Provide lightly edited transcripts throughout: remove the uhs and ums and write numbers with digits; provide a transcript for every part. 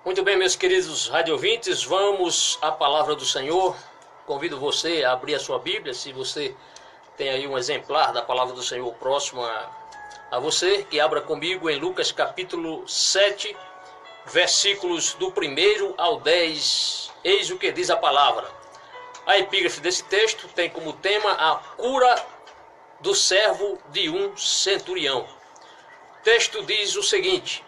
Muito bem, meus queridos radiovintes, vamos à palavra do Senhor. Convido você a abrir a sua Bíblia, se você tem aí um exemplar da palavra do Senhor próximo a você, que abra comigo em Lucas capítulo 7, versículos do 1 ao 10. Eis o que diz a palavra. A epígrafe desse texto tem como tema a cura do servo de um centurião. O texto diz o seguinte: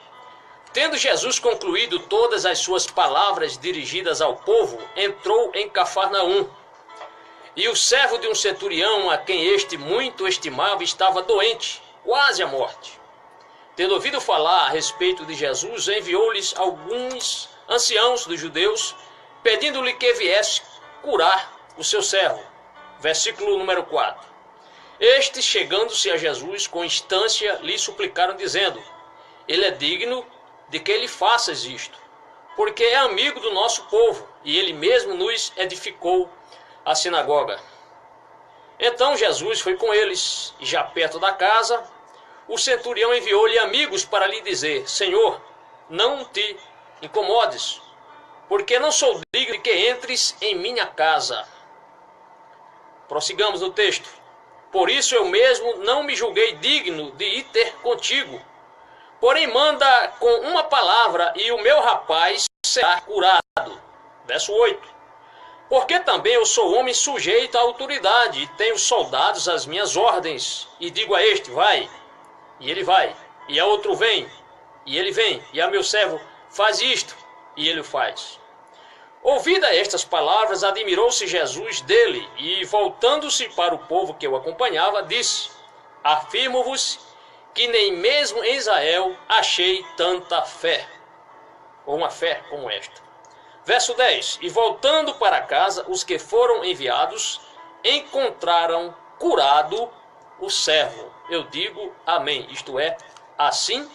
tendo Jesus concluído todas as suas palavras dirigidas ao povo, entrou em Cafarnaum. E o servo de um centurião, a quem este muito estimava, estava doente, quase à morte. Tendo ouvido falar a respeito de Jesus, enviou-lhes alguns anciãos dos judeus, pedindo-lhe que viesse curar o seu servo. Versículo número 4. Estes, chegando-se a Jesus com instância, lhe suplicaram, dizendo: ele é digno de que lhe faças isto, porque é amigo do nosso povo, e ele mesmo nos edificou a sinagoga. Então Jesus foi com eles, e já perto da casa, o centurião enviou-lhe amigos para lhe dizer: Senhor, não te incomodes, porque não sou digno de que entres em minha casa. Prossigamos no texto. Por isso eu mesmo não me julguei digno de ir ter contigo. Porém manda com uma palavra e o meu rapaz será curado. Verso 8. Porque também eu sou homem sujeito à autoridade e tenho soldados às minhas ordens. E digo a este, vai, e ele vai. E a outro, vem, e ele vem. E a meu servo, faz isto, e ele o faz. Ouvida estas palavras, admirou-se Jesus dele e, voltando-se para o povo que o acompanhava, disse: afirmo-vos que nem mesmo em Israel achei tanta fé, ou uma fé como esta. Verso 10. E voltando para casa, os que foram enviados encontraram curado o servo. Eu digo amém, isto é, assim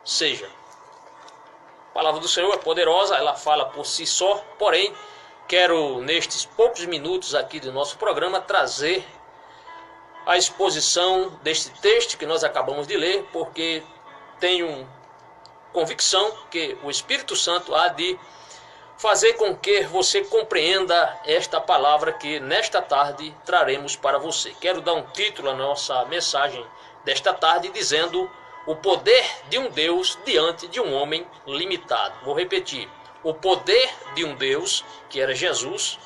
seja. A palavra do Senhor é poderosa, ela fala por si só, porém, quero nestes poucos minutos aqui do nosso programa trazer a exposição deste texto que nós acabamos de ler, porque tenho convicção que o Espírito Santo há de fazer com que você compreenda esta palavra que nesta tarde traremos para você. Quero dar um título à nossa mensagem desta tarde dizendo: o poder de um Deus diante de um homem limitado. Vou repetir: o poder de um Deus, que era Jesus,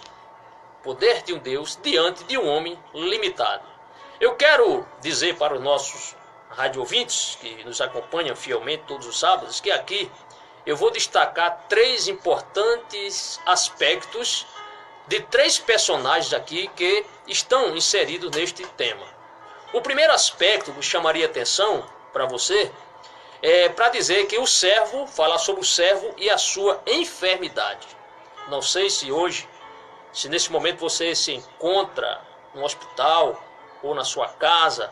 poder de um Deus diante de um homem limitado. Eu quero dizer para os nossos radiovintes que nos acompanham fielmente todos os sábados que aqui eu vou destacar três importantes aspectos de três personagens aqui que estão inseridos neste tema. O primeiro aspecto que chamaria atenção para você é para dizer que o servo, fala sobre o servo e a sua enfermidade. Não sei se hoje, se nesse momento você se encontra no hospital, ou na sua casa,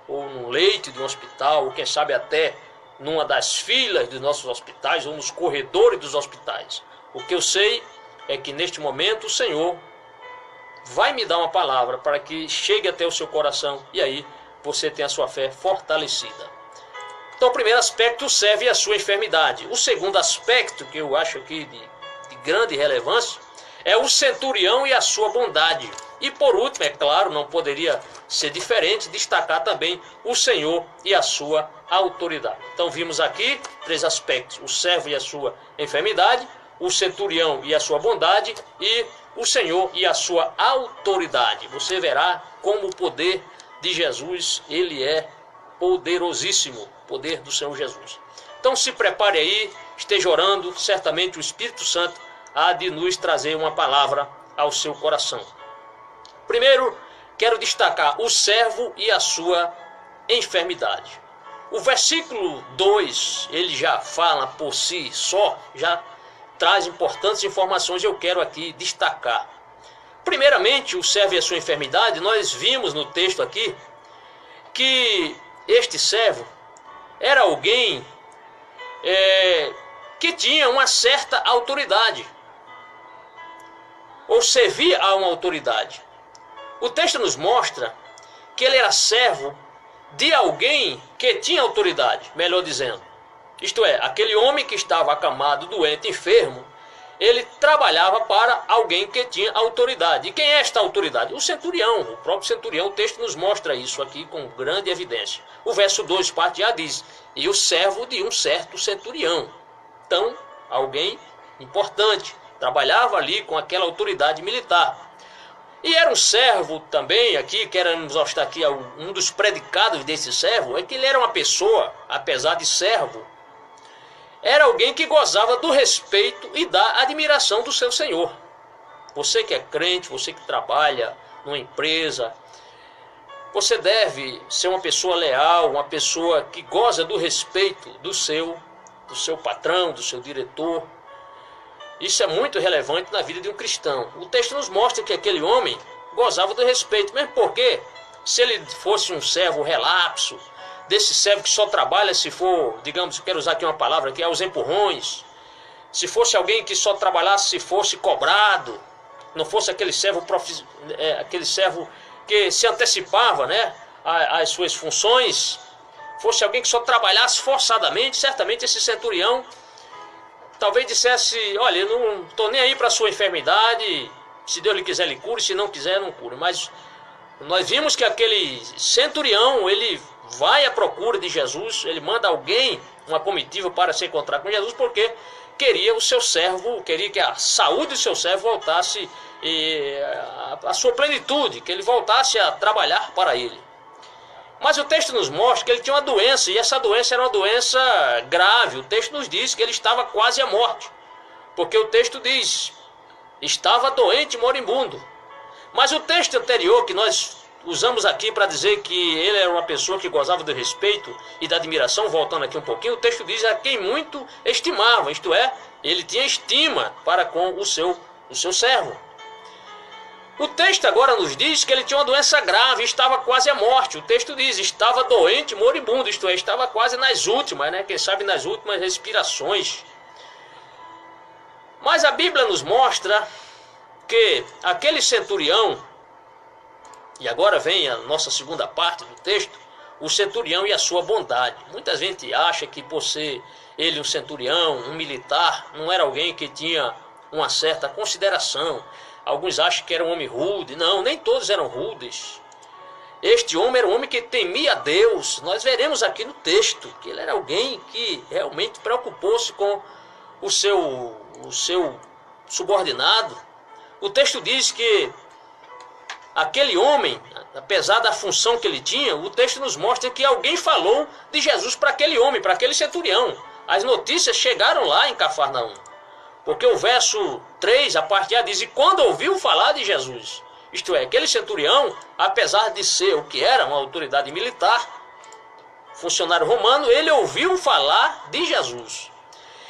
ou no leito de um hospital, ou quem sabe até numa das filas dos nossos hospitais, ou nos corredores dos hospitais. O que eu sei é que neste momento o Senhor vai me dar uma palavra para que chegue até o seu coração e aí você tenha a sua fé fortalecida. Então o primeiro aspecto serve a sua enfermidade. O segundo aspecto, que eu acho aqui de grande relevância, é o centurião e a sua bondade. E por último, é claro, não poderia ser diferente, destacar também o Senhor e a sua autoridade. Então vimos aqui três aspectos: o servo e a sua enfermidade, o centurião e a sua bondade, e o Senhor e a sua autoridade. Você verá como o poder de Jesus, ele é poderosíssimo, o poder do Senhor Jesus. Então se prepare aí, esteja orando, certamente o Espírito Santo há de nos trazer uma palavra ao seu coração. Primeiro, quero destacar o servo e a sua enfermidade. O versículo 2, ele já fala por si só, já traz importantes informações e eu quero aqui destacar. Primeiramente, o servo e a sua enfermidade, nós vimos no texto aqui que este servo era alguém que tinha uma certa autoridade, ou servia a uma autoridade. O texto nos mostra que ele era servo de alguém que tinha autoridade, melhor dizendo. Isto é, aquele homem que estava acamado, doente, enfermo, ele trabalhava para alguém que tinha autoridade. E quem é esta autoridade? O centurião, o próprio centurião. O texto nos mostra isso aqui com grande evidência. O verso 2, parte A, diz: e o servo de um certo centurião. Então, alguém importante, trabalhava ali com aquela autoridade militar. E era um servo também, aqui, queremos mostrar aqui um dos predicados desse servo, é que ele era uma pessoa, apesar de servo, era alguém que gozava do respeito e da admiração do seu senhor. Você que é crente, você que trabalha numa empresa, você deve ser uma pessoa leal, uma pessoa que goza do respeito do seu patrão, do seu diretor. Isso é muito relevante na vida de um cristão. O texto nos mostra que aquele homem gozava do respeito, mesmo porque, se ele fosse um servo relapso, desse servo que só trabalha se for, digamos, quero usar aqui uma palavra que é os empurrões, se fosse alguém que só trabalhasse se fosse cobrado, não fosse aquele servo que se antecipava, né, às suas funções, fosse alguém que só trabalhasse forçadamente, certamente esse centurião talvez dissesse: olha, eu não estou nem aí para a sua enfermidade, se Deus lhe quiser, lhe cure, se não quiser, não cure. Mas nós vimos que aquele centurião, ele vai à procura de Jesus, ele manda alguém, uma comitiva, para se encontrar com Jesus, porque queria o seu servo, queria que a saúde do seu servo voltasse à sua plenitude, que ele voltasse a trabalhar para ele. Mas o texto nos mostra que ele tinha uma doença, e essa doença era uma doença grave. O texto nos diz que ele estava quase à morte, porque o texto diz: estava doente, moribundo. Mas o texto anterior que nós usamos aqui para dizer que ele era uma pessoa que gozava do respeito e da admiração, voltando aqui um pouquinho, o texto diz: a quem muito estimava, isto é, ele tinha estima para com o seu servo. O texto agora nos diz que ele tinha uma doença grave, estava quase à morte. O texto diz: estava doente, moribundo, isto é, estava quase nas últimas, né? Quem sabe nas últimas respirações. Mas a Bíblia nos mostra que aquele centurião, e agora vem a nossa segunda parte do texto, o centurião e a sua bondade. Muita gente acha que por ser ele um centurião, um militar, não era alguém que tinha uma certa consideração. Alguns acham que era um homem rude. Não, nem todos eram rudes. Este homem era um homem que temia a Deus. Nós veremos aqui no texto que ele era alguém que realmente preocupou-se com o seu subordinado. O texto diz que aquele homem, apesar da função que ele tinha, o texto nos mostra que alguém falou de Jesus para aquele homem, para aquele centurião. As notícias chegaram lá em Cafarnaum. Porque o verso 3, a parte A, diz: e quando ouviu falar de Jesus, isto é, aquele centurião, apesar de ser o que era, uma autoridade militar, funcionário romano, ele ouviu falar de Jesus.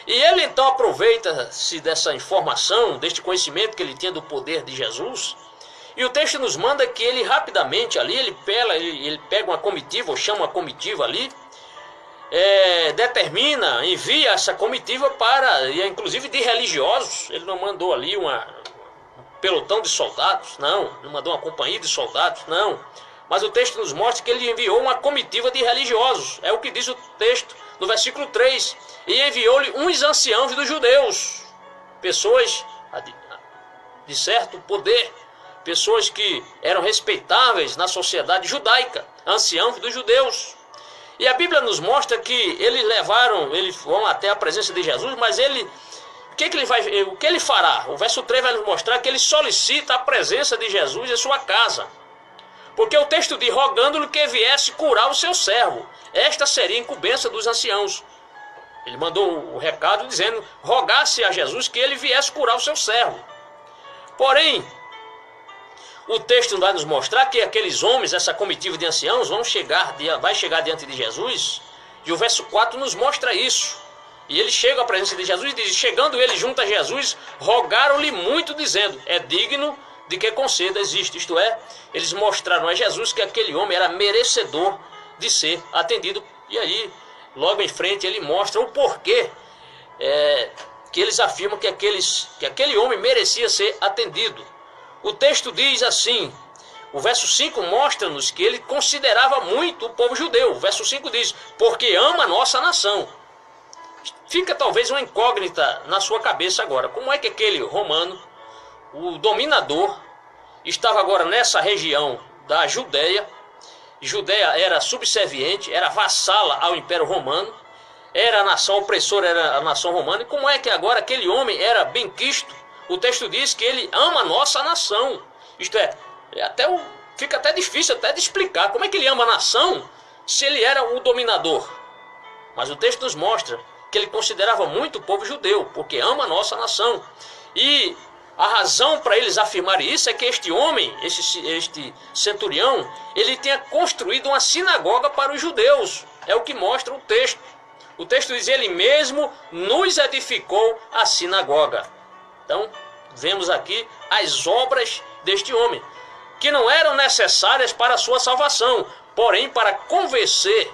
E ele então aproveita-se dessa informação, deste conhecimento que ele tinha do poder de Jesus, e o texto nos manda que ele rapidamente ali, ele pega uma comitiva, ou chama uma comitiva ali, determina, envia essa comitiva para, inclusive de religiosos. Ele não mandou ali um pelotão de soldados, não mandou uma companhia de soldados, não. Mas o texto nos mostra que ele enviou uma comitiva de religiosos. É o que diz o texto no versículo 3. E enviou-lhe uns anciãos dos judeus, pessoas de certo poder, pessoas que eram respeitáveis na sociedade judaica, anciãos dos judeus. E a Bíblia nos mostra que eles vão até a presença de Jesus, mas o que ele fará? O verso 3 vai nos mostrar que ele solicita a presença de Jesus em sua casa. Porque o texto diz: rogando-lhe que viesse curar o seu servo. Esta seria a incumbência dos anciãos. Ele mandou o recado dizendo: rogasse a Jesus que ele viesse curar o seu servo. Porém, o texto vai nos mostrar que aqueles homens, essa comitiva de anciãos, vai chegar diante de Jesus, e o verso 4 nos mostra isso. E eles chegam à presença de Jesus e diz: chegando ele junto a Jesus, rogaram-lhe muito, dizendo: é digno de que concedas isto. Isto é, eles mostraram a Jesus que aquele homem era merecedor de ser atendido. E aí, logo em frente, ele mostra o porquê que eles afirmam que aquele homem merecia ser atendido. O texto diz assim, o verso 5 mostra-nos que ele considerava muito o povo judeu. O verso 5 diz: porque ama a nossa nação. Fica talvez uma incógnita na sua cabeça agora. Como é que aquele romano, o dominador, estava agora nessa região da Judéia? Judéia era subserviente, era vassala ao Império Romano, era a nação opressora, era a nação romana. E como é que agora aquele homem era benquisto? O texto diz que ele ama a nossa nação. Isto é, fica até difícil até de explicar como é que ele ama a nação se ele era o dominador. Mas o texto nos mostra que ele considerava muito o povo judeu, porque ama a nossa nação. E a razão para eles afirmarem isso é que este homem, este centurião, ele tinha construído uma sinagoga para os judeus. É o que mostra o texto. O texto diz: ele mesmo nos edificou a sinagoga. Então, vemos aqui as obras deste homem, que não eram necessárias para a sua salvação, porém para convencer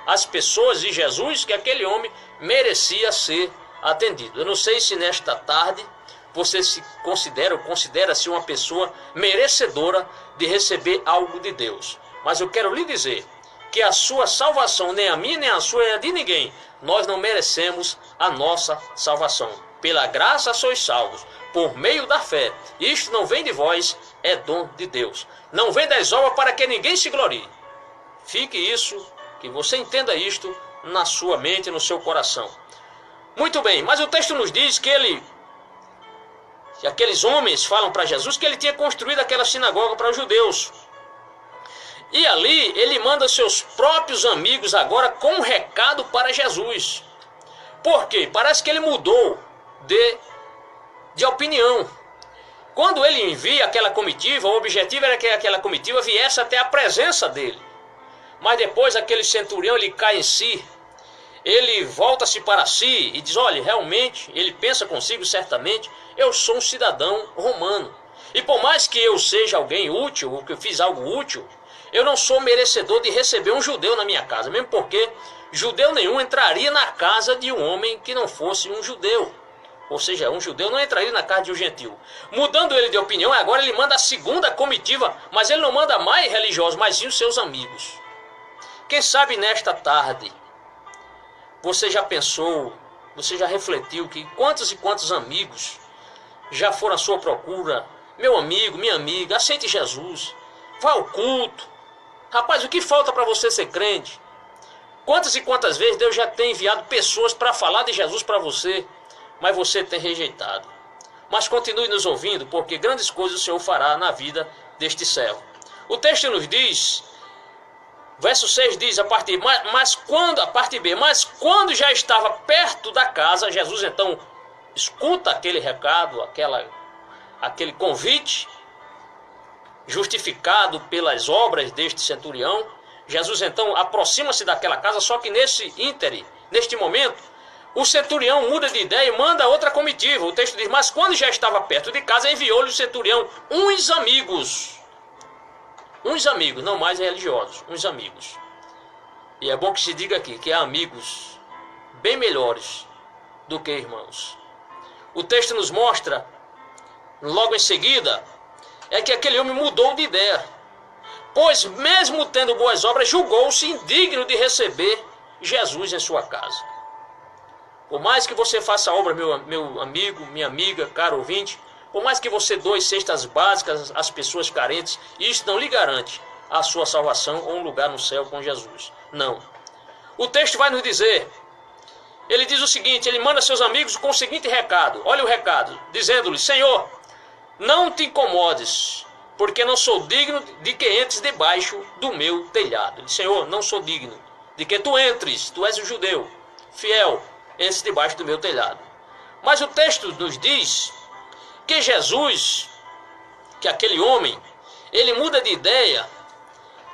as pessoas de Jesus que aquele homem merecia ser atendido. Eu não sei se nesta tarde você se considera ou considera-se uma pessoa merecedora de receber algo de Deus. Mas eu quero lhe dizer que a sua salvação, nem a minha nem a sua, é de ninguém. Nós não merecemos a nossa salvação. Pela graça sois salvos, por meio da fé. Isto não vem de vós, é dom de Deus. Não vem das obras para que ninguém se glorie. Fique isso, que você entenda isto na sua mente, no seu coração. Muito bem, mas o texto nos diz que aqueles homens falam para Jesus que ele tinha construído aquela sinagoga para os judeus. E ali ele manda seus próprios amigos agora com um recado para Jesus. Por quê? Parece que ele mudou de opinião. Quando ele envia aquela comitiva, o objetivo era que aquela comitiva viesse até a presença dele. Mas depois aquele centurião, ele cai em si. Ele volta-se para si e diz: olha, realmente, ele pensa consigo certamente, eu sou um cidadão romano. E por mais que eu seja alguém útil, ou que eu fiz algo útil, eu não sou merecedor de receber um judeu na minha casa. Mesmo porque judeu nenhum entraria na casa de um homem que não fosse um judeu. Ou seja, um judeu não entraria na casa de um gentil. Mudando ele de opinião, agora ele manda a segunda comitiva, mas ele não manda mais religiosos, mas sim os seus amigos. Quem sabe nesta tarde, você já pensou, você já refletiu que quantos e quantos amigos já foram à sua procura? Meu amigo, minha amiga, aceite Jesus, vá ao culto. Rapaz, o que falta para você ser crente? Quantas e quantas vezes Deus já tem enviado pessoas para falar de Jesus para você, mas você tem rejeitado. Mas continue nos ouvindo, porque grandes coisas o Senhor fará na vida deste servo. O texto nos diz, verso 6 diz, a parte B, mas quando já estava perto da casa, Jesus então escuta aquele recado, aquele convite, justificado pelas obras deste centurião. Jesus então aproxima-se daquela casa, só que neste momento, o centurião muda de ideia e manda outra comitiva. O texto diz: mas quando já estava perto de casa, enviou-lhe o centurião uns amigos, não mais religiosos, uns amigos. E é bom que se diga aqui que há amigos bem melhores do que irmãos. O texto nos mostra, logo em seguida, é que aquele homem mudou de ideia, pois mesmo tendo boas obras, julgou-se indigno de receber Jesus em sua casa. Por mais que você faça obra, meu amigo, minha amiga, caro ouvinte, por mais que você doe cestas básicas às pessoas carentes, isso não lhe garante a sua salvação ou um lugar no céu com Jesus. Não. O texto vai nos dizer, ele diz o seguinte, ele manda seus amigos com o seguinte recado. Olha o recado, dizendo-lhe: Senhor, não te incomodes, porque não sou digno de que entres debaixo do meu telhado. Ele diz: Senhor, não sou digno de que tu entres, tu és um judeu fiel, entres debaixo do meu telhado. Mas o texto nos diz que Jesus, que aquele homem, ele muda de ideia,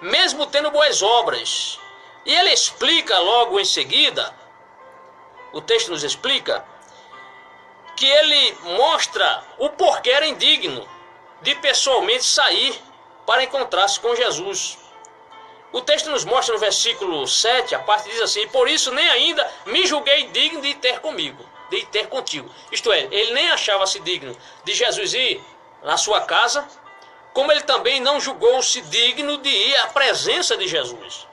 mesmo tendo boas obras. E ele explica logo em seguida, o texto nos explica, que ele mostra o porquê era indigno de pessoalmente sair para encontrar-se com Jesus. O texto nos mostra no versículo 7, a parte diz assim: por isso nem ainda me julguei digno de ir ter comigo, de ir ter contigo. Isto é, ele nem achava-se digno de Jesus ir na sua casa, como ele também não julgou-se digno de ir à presença de Jesus.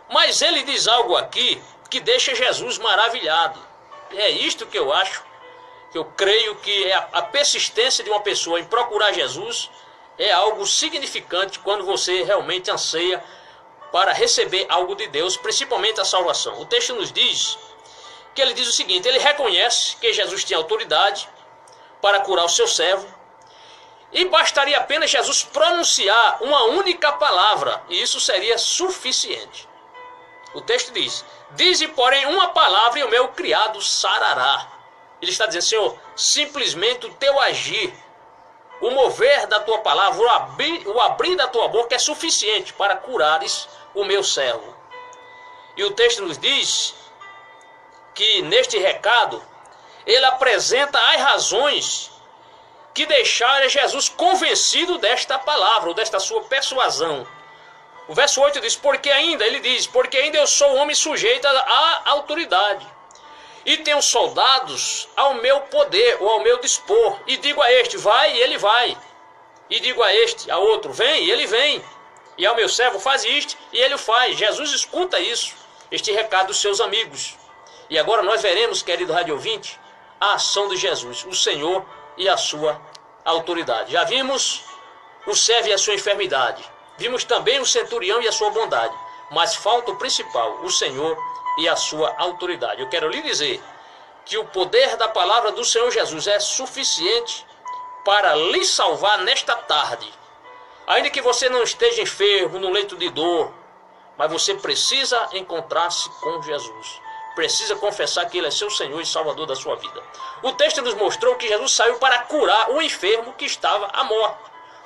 Mas ele diz algo aqui que deixa Jesus maravilhado. É isto que eu acho, que eu creio que é a persistência de uma pessoa em procurar Jesus é algo significante quando você realmente anseia para receber algo de Deus, principalmente a salvação. O texto nos diz que ele diz o seguinte: ele reconhece que Jesus tinha autoridade para curar o seu servo, e bastaria apenas Jesus pronunciar uma única palavra, e isso seria suficiente. O texto diz: dize, porém, uma palavra e o meu criado sarará. Ele está dizendo: Senhor, simplesmente o teu agir, o mover da tua palavra, o abrir da tua boca é suficiente para curares o meu servo. E o texto nos diz que neste recado ele apresenta as razões que deixaram Jesus convencido desta palavra, ou desta sua persuasão. O verso 8 diz: porque ainda eu sou um homem sujeito à autoridade, e tenho soldados ao meu poder, ou ao meu dispor, e digo a este, vai, e ele vai, e digo a este, a outro, vem, e ele vem, e ao meu servo, faz isto, e ele o faz. Jesus escuta isso, este recado dos seus amigos. E agora nós veremos, querido rádio ouvinte, a ação de Jesus, o Senhor e a sua autoridade. Já vimos o servo e a sua enfermidade, vimos também o centurião e a sua bondade, mas falta o principal, o Senhor e a sua autoridade. Eu quero lhe dizer que o poder da palavra do Senhor Jesus é suficiente para lhe salvar nesta tarde. Ainda que você não esteja enfermo, no leito de dor, mas você precisa encontrar-se com Jesus. Precisa confessar que Ele é seu Senhor e Salvador da sua vida. O texto nos mostrou que Jesus saiu para curar o enfermo que estava à morte.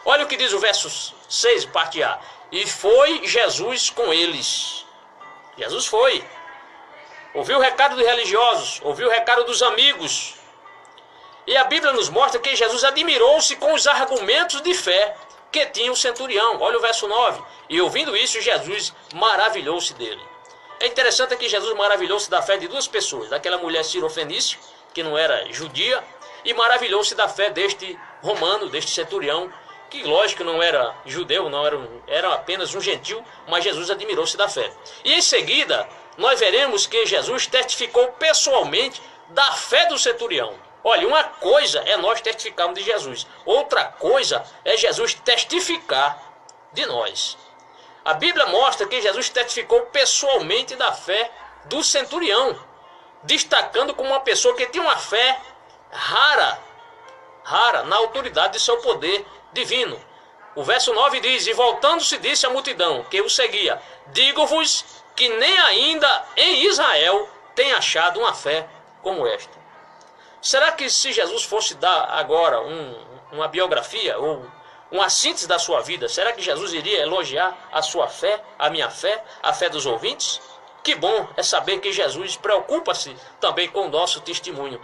Olha o que diz o verso 6, parte A. E foi Jesus com eles. Jesus foi. Ouviu o recado dos religiosos, ouviu o recado dos amigos. E a Bíblia nos mostra que Jesus admirou-se com os argumentos de fé que tinha o centurião. Olha o verso 9. E ouvindo isso, Jesus maravilhou-se dele. É interessante que Jesus maravilhou-se da fé de duas pessoas, daquela mulher cirofenícia, que não era judia, e maravilhou-se da fé deste romano, deste centurião, que lógico não era judeu, não era apenas um gentil, mas Jesus admirou-se da fé. E em seguida, nós veremos que Jesus testificou pessoalmente da fé do centurião. Olha, uma coisa é nós testificarmos de Jesus, outra coisa é Jesus testificar de nós. A Bíblia mostra que Jesus testificou pessoalmente da fé do centurião, destacando como uma pessoa que tinha uma fé rara na autoridade de seu poder divino. O verso 9 diz: e voltando-se disse à multidão que o seguia: digo-vos que nem ainda em Israel tem achado uma fé como esta. Será que se Jesus fosse dar agora uma biografia ou uma síntese da sua vida, será que Jesus iria elogiar a sua fé, a minha fé, a fé dos ouvintes? Que bom é saber que Jesus preocupa-se também com o nosso testemunho.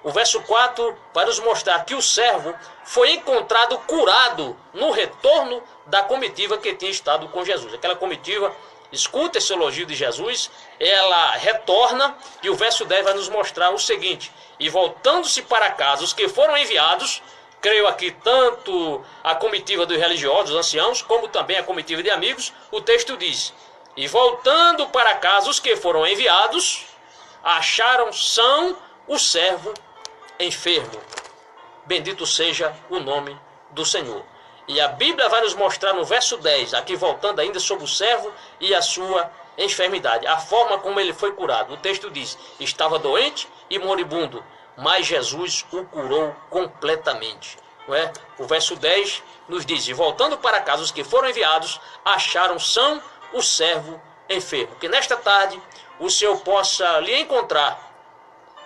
O verso 4 vai nos mostrar que o servo foi encontrado curado no retorno da comitiva que tinha estado com Jesus. Aquela comitiva escuta esse elogio de Jesus, ela retorna, e o verso 10 vai nos mostrar o seguinte: e voltando-se para casa os que foram enviados, creio aqui tanto a comitiva dos religiosos, dos anciãos, como também a comitiva de amigos, o texto diz: e voltando para casa os que foram enviados, acharam são o servo enfermo. Bendito seja o nome do Senhor. E a Bíblia vai nos mostrar no verso 10, aqui voltando ainda sobre o servo e a sua enfermidade, a forma como ele foi curado. O texto diz: estava doente e moribundo, mas Jesus o curou completamente. Não é? O verso 10 nos diz: e voltando para casa os que foram enviados, acharam são o servo enfermo. Que nesta tarde o Senhor possa lhe encontrar,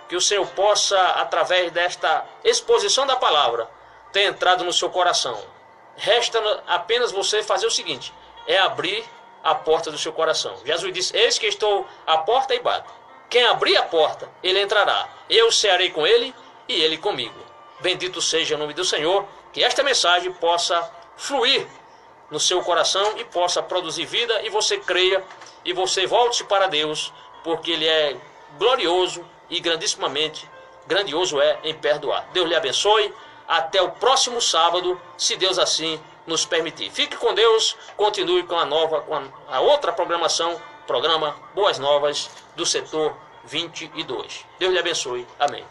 que o Senhor possa, através desta exposição da palavra, ter entrado no seu coração. Resta apenas você fazer o seguinte: é abrir a porta do seu coração. Jesus disse: eis que estou à porta e bato. Quem abrir a porta, ele entrará. Eu cearei com ele e ele comigo. Bendito seja o nome do Senhor. Que esta mensagem possa fluir no seu coração e possa produzir vida, e você creia e você volte para Deus, porque Ele é glorioso e grandissimamente grandioso é em perdoar. Deus lhe abençoe. Até o próximo sábado, se Deus assim nos permitir. Fique com Deus. Continue com a outra programação, programa Boas Novas do setor 22. Deus lhe abençoe. Amém.